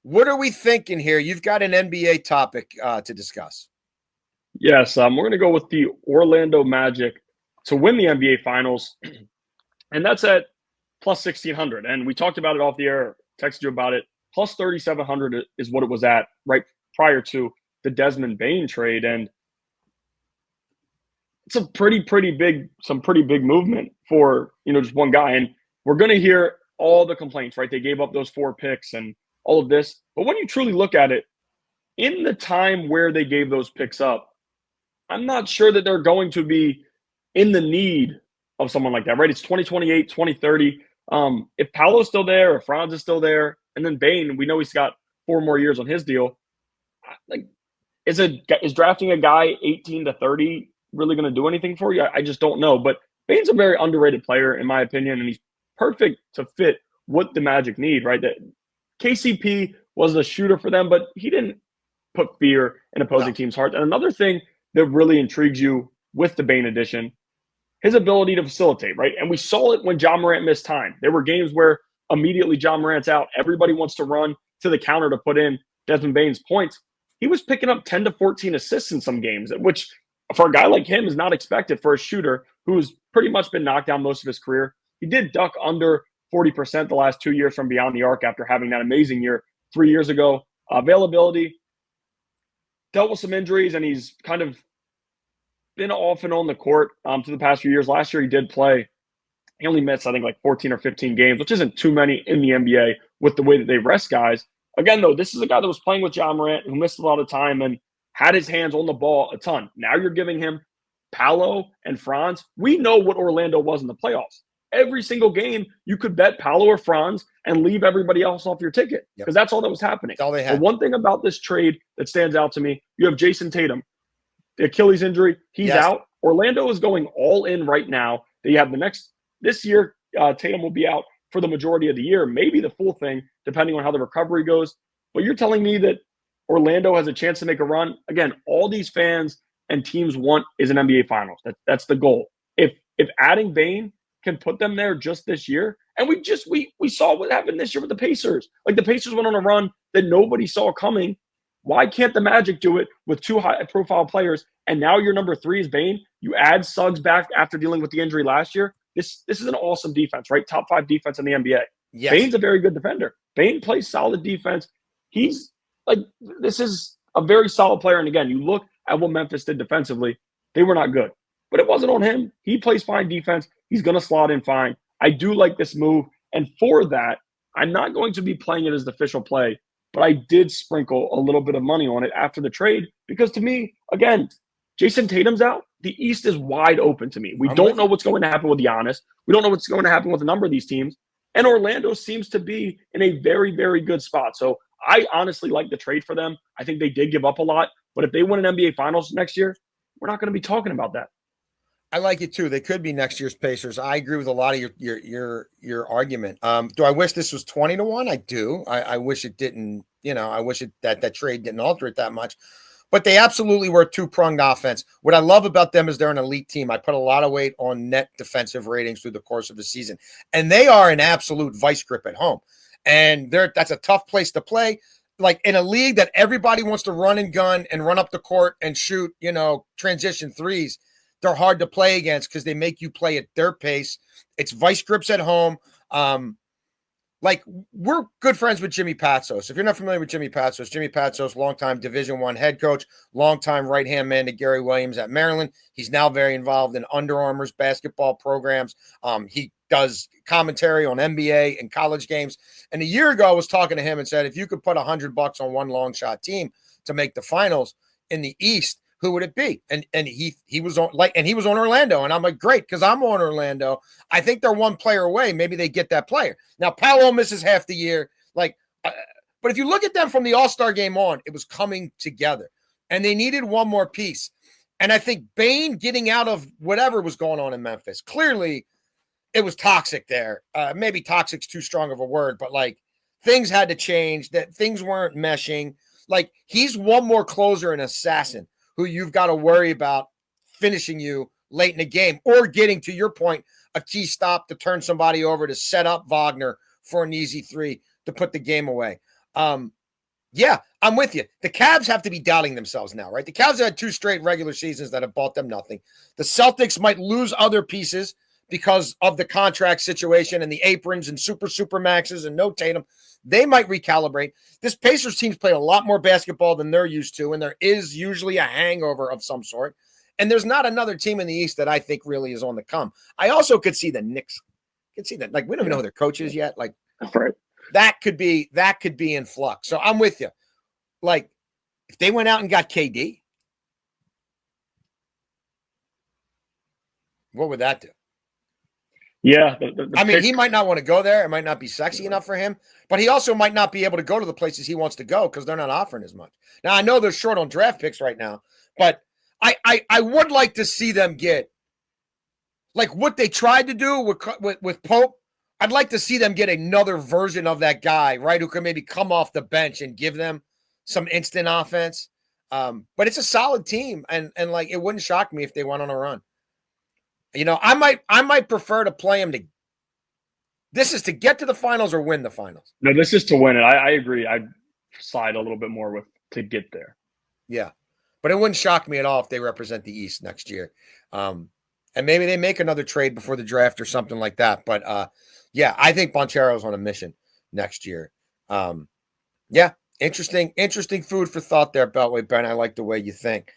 What are we thinking here? You've got an NBA topic to discuss. Yes, we're going to go with the Orlando Magic to win the NBA Finals, and that's at plus 1,600. And we talked about it off the air, texted you about it. Plus 3,700 is what it was at right prior to the Desmond Bane trade, and it's a pretty big movement for just one guy. And we're going to hear all the complaints, right? They gave up those 4 picks and all of this, but when you truly look at it, in the time where they gave those picks up, I'm not sure that they're going to be in the need of someone like that, right? It's 2028, 2030. If Paolo's still there, if Franz is still there, and then Bane, we know he's got 4 more years on his deal. Like, is drafting a guy 18 to 30 really going to do anything for you? I just don't know. But Bane's a very underrated player, in my opinion, and he's perfect to fit what the Magic need, right? That KCP was a shooter for them, but he didn't put fear in opposing teams' hearts. And another thing that really intrigues you with the Bane addition, his ability to facilitate, right? And we saw it when Ja Morant missed time. There were games where immediately Ja Morant's out. Everybody wants to run to the counter to put in Desmond Bane's points. He was picking up 10 to 14 assists in some games, which for a guy like him is not expected for a shooter who's pretty much been knocked down most of his career. He did duck under 40% the last 2 years from beyond the arc after having that amazing year 3 years ago. Availability, dealt with some injuries, and he's kind of been off and on the court to the past few years. Last year he did play. He only missed, I think, like 14 or 15 games, which isn't too many in the NBA with the way that they rest guys. Again, though, this is a guy that was playing with Ja Morant who missed a lot of time and had his hands on the ball a ton. Now you're giving him Paolo and Franz. We know what Orlando was in the playoffs. Every single game, you could bet Paolo or Franz and leave everybody else off your ticket because that's all that was happening. All they had. The one thing about this trade that stands out to me, you have Jason Tatum. The Achilles injury, he's out. Orlando is going all in right now. They have this year, Tatum will be out for the majority of the year, maybe the full thing, depending on how the recovery goes. But you're telling me that Orlando has a chance to make a run? Again, all these fans and teams want is an NBA Finals. That's the goal. If adding Bane can put them there just this year, and we saw what happened this year with the Pacers. Like, the Pacers went on a run that nobody saw coming. Why can't the Magic do it with 2 high-profile players? And now your number 3 is Bane. You add Suggs back after dealing with the injury last year. This is an awesome defense, right? Top 5 defense in the NBA. Yes. Bane's a very good defender. Bane plays solid defense. He's this is a very solid player. And again, you look at what Memphis did defensively. They were not good. But it wasn't on him. He plays fine defense. He's going to slot in fine. I do like this move. And for that, I'm not going to be playing it as the official play. But I did sprinkle a little bit of money on it after the trade because, to me, again, Jason Tatum's out. The East is wide open to me. We don't know what's going to happen with Giannis. We don't know what's going to happen with a number of these teams. And Orlando seems to be in a very, very good spot. So I honestly like the trade for them. I think they did give up a lot. But if they win an NBA Finals next year, we're not going to be talking about that. I like it too. They could be next year's Pacers. I agree with a lot of your argument. Do I wish this was 20-1? I do. I wish it didn't. I wish that trade didn't alter it that much. But they absolutely were a 2-pronged offense. What I love about them is they're an elite team. I put a lot of weight on net defensive ratings through the course of the season, and they are an absolute vice grip at home. And that's a tough place to play. Like, in a league that everybody wants to run and gun and run up the court and shoot, transition threes. They're hard to play against because they make you play at their pace. It's vice grips at home. We're good friends with Jimmy Patsos. If you're not familiar with Jimmy Patsos, longtime Division I head coach, longtime right-hand man to Gary Williams at Maryland. He's now very involved in Under Armour's basketball programs. He does commentary on NBA and college games. And a year ago, I was talking to him and said, if you could put $100 on one long shot team to make the finals in the East, who would it be? And he was on Orlando, and I'm like, great, because I'm on Orlando. I think they're one player away. Maybe they get that player. Now Paolo misses half the year, but if you look at them from the All-Star game on, it was coming together, and they needed one more piece. And I think Bane getting out of whatever was going on in Memphis, clearly it was toxic there. Maybe toxic's too strong of a word, but things had to change. That things weren't meshing. He's one more closer and assassin who you've got to worry about finishing you late in the game or getting, to your point, a key stop to turn somebody over to set up Wagner for an easy 3 to put the game away. Yeah, I'm with you. The Cavs have to be doubting themselves now, right? The Cavs have had 2 straight regular seasons that have bought them nothing. The Celtics might lose other pieces because of the contract situation and the aprons and super maxes and no Tatum. They might recalibrate. This Pacers team's played a lot more basketball than they're used to, and there is usually a hangover of some sort. And there's not another team in the East that I think really is on the come. I also could see the Knicks. I could see that. Like, we don't even know who their coach is yet. Like, Right. that could be in flux. So I'm with you. Like, if they went out and got KD, what would that do? Yeah. I mean, he might not want to go there. It might not be sexy enough for him, but he also might not be able to go to the places he wants to go because they're not offering as much. Now, I know they're short on draft picks right now, but I would like to see them get, like what they tried to do with Pope. I'd like to see them get another version of that guy, right, who can maybe come off the bench and give them some instant offense. But it's a solid team, and like it wouldn't shock me if they went on a run. You know, I might prefer to play them to. This is to get to the finals or win the finals. No, this is to win it. I agree. I'd side a little bit more with to get there. Yeah, but it wouldn't shock me at all if they represent the East next year. And maybe they make another trade before the draft or something like that. But yeah, I think Banchero's on a mission next year. Yeah, interesting food for thought there, Beltway Ben. I like the way you think.